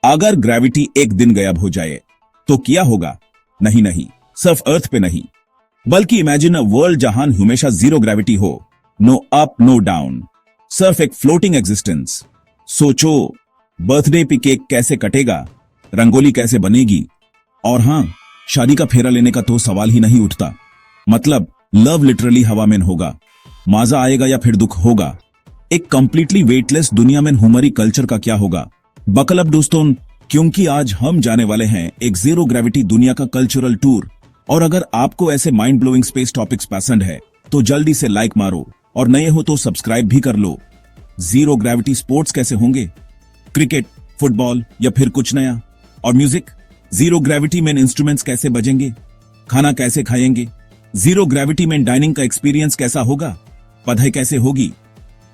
अगर ग्रेविटी एक दिन गायब हो जाए तो क्या होगा? नहीं नहीं, सिर्फ अर्थ पे नहीं, बल्कि इमेजिन अ वर्ल्ड जहां हमेशा जीरो ग्रेविटी हो। नो अप नो डाउन, सिर्फ एक फ्लोटिंग एग्जिस्टेंस। सोचो, बर्थडे पे केक कैसे कटेगा, रंगोली कैसे बनेगी, और हां, शादी का फेरा लेने का तो सवाल ही नहीं उठता। मतलब लव लिटरली हवा में होगा। मजा आएगा या फिर दुख होगा? एक कंप्लीटली वेटलेस दुनिया में ह्यूमरी कल्चर का क्या होगा? बकल अप दोस्तों, क्योंकि आज हम जाने वाले हैं एक जीरो ग्रेविटी दुनिया का कल्चरल टूर। और अगर आपको ऐसे माइंड ब्लोइंग स्पेस टॉपिक्स पसंद है तो जल्दी से लाइक मारो, और नए हो तो सब्सक्राइब भी कर लो। जीरो ग्रेविटी स्पोर्ट्स कैसे होंगे? क्रिकेट, फुटबॉल या फिर कुछ नया? और म्यूजिक, जीरो ग्रेविटी में इंस्ट्रूमेंट्स कैसे बजेंगे? खाना कैसे खाएंगे? जीरो ग्रेविटी में डाइनिंग का एक्सपीरियंस कैसा होगा? पढ़ाई कैसे होगी?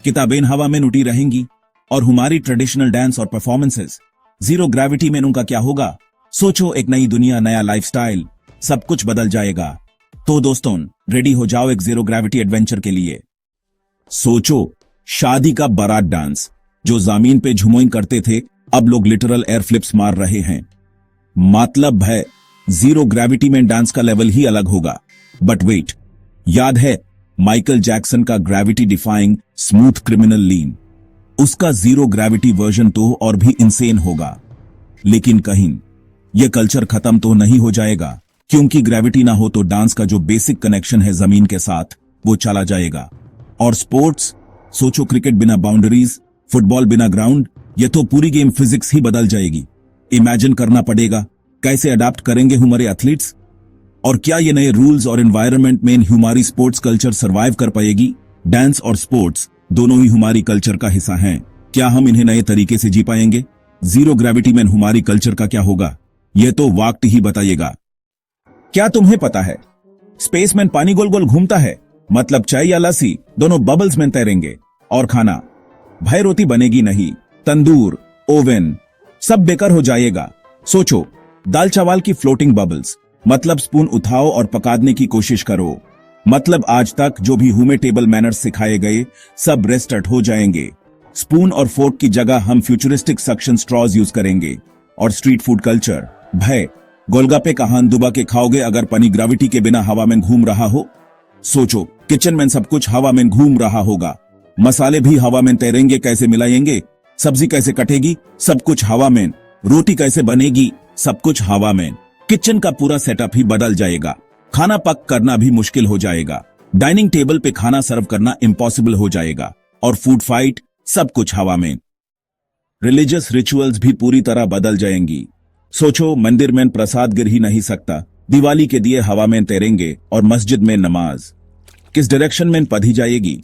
किताबें हवा में उड़ी रहेंगी? और हमारी ट्रेडिशनल डांस और परफॉर्मेंसेस जीरो ग्रेविटी में उनका क्या होगा? सोचो, एक नई दुनिया, नया लाइफस्टाइल, सब कुछ बदल जाएगा। तो दोस्तों, रेडी हो जाओ एक जीरो ग्रेविटी एडवेंचर के लिए। सोचो, शादी का बारात डांस जो जमीन पे झुमोइंग करते थे, अब लोग लिटरल एयर फ्लिप्स मार रहे हैं। मतलब है जीरो ग्रेविटी में डांस का लेवल ही अलग होगा। बट वेट, याद है माइकल जैक्सन का ग्रेविटी डिफाइंग स्मूथ क्रिमिनल लीन? उसका जीरो ग्रेविटी वर्जन तो और भी इंसेन होगा। लेकिन कहीं यह कल्चर खत्म तो नहीं हो जाएगा, क्योंकि ग्रेविटी ना हो तो डांस का जो बेसिक कनेक्शन है जमीन के साथ, वो चला जाएगा। और स्पोर्ट्स, सोचो, क्रिकेट बिना बाउंड्रीज, फुटबॉल बिना ग्राउंड, ये तो पूरी गेम फिजिक्स ही बदल जाएगी। इमेजिन करना पड़ेगा कैसे अडाप्ट करेंगे हमारे एथलीट्स। और क्या ये नए रूल्स और एनवायरनमेंट में हमारी स्पोर्ट्स कल्चर सरवाइव कर पाएगी? डांस और स्पोर्ट्स दोनों ही हमारी कल्चर का हिस्सा हैं। क्या हम इन्हें नए तरीके से जी पाएंगे? जीरो ग्रेविटी में हमारी कल्चर का क्या होगा? यह तो वक्त ही बताइएगा। क्या तुम्हें पता है स्पेस में पानी गोल गोल घूमता है? मतलब चाय या लस्सी दोनों बबल्स में तैरेंगे। और खाना, भाई रोटी बनेगी नहीं, तंदूर, ओवन, सब बेकार हो जाएगा। सोचो, दाल चावल की फ्लोटिंग बबल्स, मतलब स्पून उठाओ और पकाने की कोशिश करो। मतलब आज तक जो भी हमें टेबल मैनर्स सिखाए गए, सब रेस्टार्ट हो जाएंगे। स्पून और फोर्क की जगह हम फ्यूचरिस्टिक सक्शन स्ट्रॉज यूज करेंगे। और स्ट्रीट फूड कल्चर, भाई गोलगप्पे कहां दुबा के खाओगे अगर पानी ग्रेविटी के बिना हवा में घूम रहा हो? सोचो, किचन में सब कुछ हवा में घूम रहा होगा। मसाले भी हवा में तैरेंगे, कैसे मिलाएंगे? सब्जी कैसे कटेगी? सब कुछ हवा में। रोटी कैसे बनेगी? सब कुछ हवा में। किचन का पूरा सेटअप ही बदल जाएगा। खाना पक करना भी मुश्किल हो जाएगा। डाइनिंग टेबल पे खाना सर्व करना इम्पॉसिबल हो जाएगा। और फूड फाइट, सब कुछ हवा में। रिलीजियस रिचुअल्स भी पूरी तरह बदल जाएंगी। सोचो, मंदिर में प्रसाद गिर ही नहीं सकता, दिवाली के दिए हवा में तैरेंगे, और मस्जिद में नमाज किस डायरेक्शन में पढ़ी जाएगी?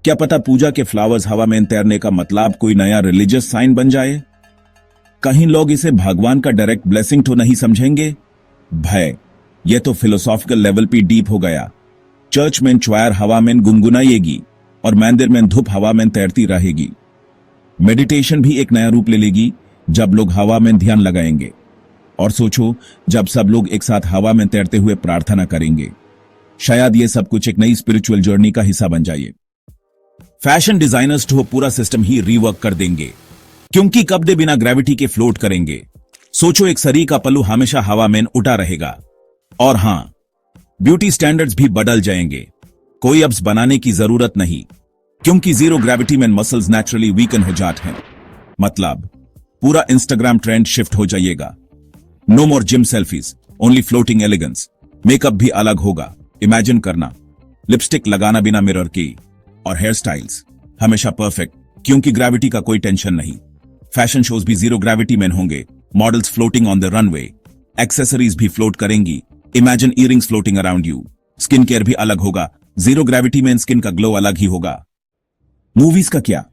क्या पता पूजा के फ्लावर्स हवा में तैरने का मतलब कोई नया रिलीजियस साइन बन जाए? कहीं लोग इसे भगवान का डायरेक्ट ब्लेसिंग तो नहीं समझेंगे? भय, यह तो फिलोसॉफिकल लेवल पे डीप हो गया। चर्च में च्वायर हवा में गुनगुनाएगी, और मंदिर में धूप हवा में तैरती रहेगी। मेडिटेशन भी एक नया रूप ले लेगी जब लोग हवा में ध्यान लगाएंगे। और सोचो, जब सब लोग एक साथ हवा में तैरते हुए प्रार्थना करेंगे, शायद ये सब कुछ एक नई स्पिरिचुअल जर्नी का हिस्सा बन जाए। फैशन डिजाइनर्स तो पूरा सिस्टम ही रीवर्क कर देंगे, क्योंकि कपड़े बिना ग्रेविटी के फ्लोट करेंगे। सोचो, एक शरीर का पल्लू हमेशा हवा में उड़ा रहेगा। और हां, ब्यूटी स्टैंडर्ड्स भी बदल जाएंगे। कोई अब्स बनाने की जरूरत नहीं, क्योंकि जीरो ग्रेविटी में मसल्स नेचुरली वीकन हो जाते हैं। मतलब पूरा इंस्टाग्राम ट्रेंड शिफ्ट हो जाएगा। No more gym selfies, only floating elegance. Makeup भी अलग होगा। इमेजिन करना, लिपस्टिक लगाना बिना मिरर की, और हेयर स्टाइल्स हमेशा परफेक्ट, क्योंकि ग्रेविटी का कोई टेंशन नहीं। फैशन शोज भी जीरो ग्रेविटी में होंगे। Models floating on the runway, accessories भी फ्लोट करेंगी। Imagine earrings floating around you. Skin care भी अलग होगा। जीरो ग्रेविटी में स्किन का ग्लो अलग ही होगा। मूवीज का क्या?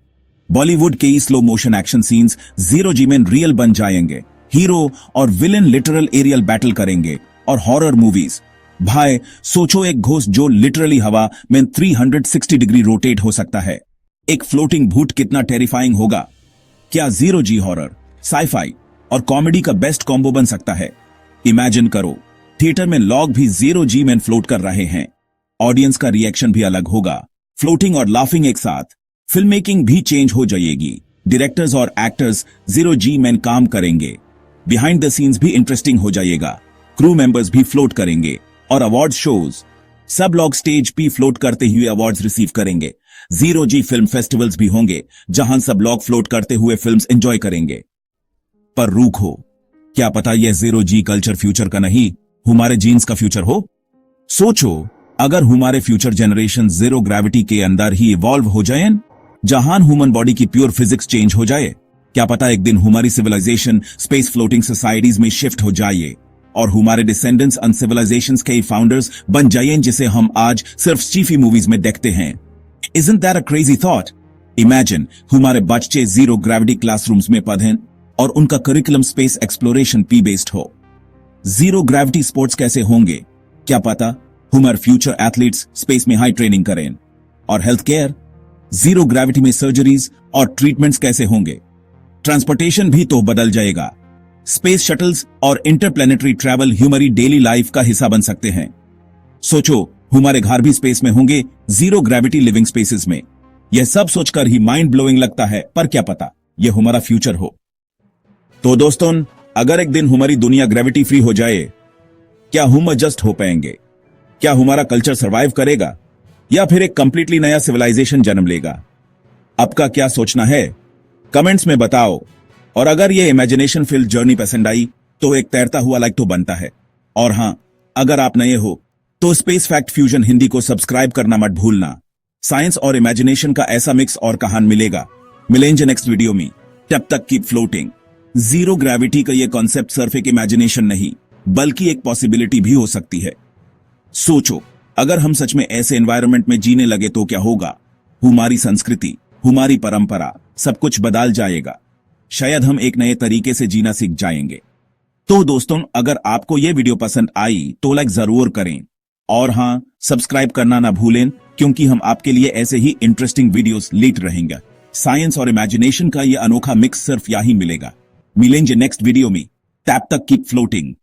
बॉलीवुड के slow motion action scenes zero G में रियल बन जाएंगे। हीरो और विलेन लिटरल एरियल बैटल करेंगे। और हॉरर मूवीज, भाई सोचो, एक घोस्ट जो लिटरली हवा में 360 डिग्री रोटेट हो सकता है। एक फ्लोटिंग भूत कितना टेरिफाइंग होगा। क्या जीरो जी हॉरर, साईफाई और कॉमेडी का बेस्ट कॉम्बो बन सकता है? इमेजिन करो, थिएटर में लोग भी जीरो जी में फ्लोट कर रहे हैं। ऑडियंस का रिएक्शन भी अलग होगा। फ्लोटिंग और लाफिंग एक साथ। फिल्म मेकिंग भी चेंज हो जाएगी। डायरेक्टर्स और एक्टर्स 0G में काम करेंगे। बिहाइंड द सीन्स भी इंटरेस्टिंग हो जाएगा। क्रू मेंबर्स भी फ्लोट करेंगे और अवार्ड शोज सब लोग स्टेज पे फ्लोट करते हुए अवार्ड्स रिसीव करेंगे। 0G फिल्म फेस्टिवल्स भी होंगे जहां सब लोग फ्लोट करते हुए फिल्म्स एंजॉय करेंगे। पर रूख हो, क्या पता यह 0G कल्चर फ्यूचर का नहीं, हमारे जीन्स का फ्यूचर हो। सोचो, अगर हमारे फ्यूचर जनरेशन जीरो ग्रेविटी के अंदर ही इवॉल्व हो जाए, जहां ह्यूमन बॉडी की प्योर फिजिक्स चेंज हो जाए, क्या पता एक दिन हमारी सिविलाइजेशन स्पेस फ्लोटिंग सोसाइटीज में शिफ्ट हो जाए और हमारे डिसेंडेंट्स अन सिविलाइजेशंस के फाउंडर्स बन जाए जिसे हम आज सिर्फ स्ची-फी मूवीज में देखते हैं। Isn't that a crazy thought? Imagine हमारे बच्चे जीरो ग्रेविटी क्लासरूम्स में पढ़ें और उनका curriculum space exploration P based हो। जीरो ग्रेविटी स्पोर्ट्स कैसे होंगे, क्या पता हमारे फ्यूचर एथलीट्स स्पेस में हाई ट्रेनिंग करें। और हेल्थ केयर, जीरो ग्रेविटी में सर्जरीज और ट्रीटमेंट्स कैसे होंगे। ट्रांसपोर्टेशन भी तो बदल जाएगा। स्पेस शटल्स और इंटरप्लेनेटरी ट्रैवल हमारी डेली लाइफ का हिस्सा बन सकते हैं। सोचो, हमारे घर भी स्पेस में होंगे, जीरो ग्रेविटी लिविंग स्पेसेस में। यह सब सोचकर ही माइंड ब्लोइंग लगता है, पर क्या पता यह हमारा फ्यूचर हो। तो दोस्तों, अगर एक दिन हमारी दुनिया ग्रेविटी फ्री हो जाए, क्या हम एडजस्ट हो पाएंगे? क्या हमारा कल्चर सरवाइव करेगा या फिर एक कंप्लीटली नया सिविलाइजेशन जन्म लेगा? आपका क्या सोचना है, कमेंट्स में बताओ। और अगर ये इमेजिनेशन फिल्ड जर्नी पसंद आई तो एक तैरता हुआ लाइक तो बनता है। और हां, अगर आप नए हो तो स्पेस फैक्ट फ्यूजन हिंदी को सब्सक्राइब करना मत भूलना। साइंस और इमेजिनेशन का ऐसा मिक्स और कहानी मिलेगा। मिलेंगे नेक्स्ट वीडियो में, तब तक कीप फ्लोटिंग। जीरो ग्रेविटी का यह कॉन्सेप्ट सिर्फ एक इमेजिनेशन नहीं बल्कि एक पॉसिबिलिटी भी हो सकती है। सोचो, अगर हम सच में ऐसे एनवायरनमेंट में जीने लगे तो क्या होगा। हमारी संस्कृति, हमारी परंपरा, सब कुछ बदल जाएगा। शायद हम एक नए तरीके से जीना सीख जाएंगे। तो दोस्तों, अगर आपको यह वीडियो पसंद आई तो लाइक जरूर करें और हां, सब्सक्राइब करना ना भूलें, क्योंकि हम आपके लिए ऐसे ही इंटरेस्टिंग वीडियोस लेते रहेंगे। साइंस और इमेजिनेशन का यह अनोखा मिक्स सिर्फ यहीं मिलेगा। मिलेंगे नेक्स्ट वीडियो में, तब तक कीप फ्लोटिंग।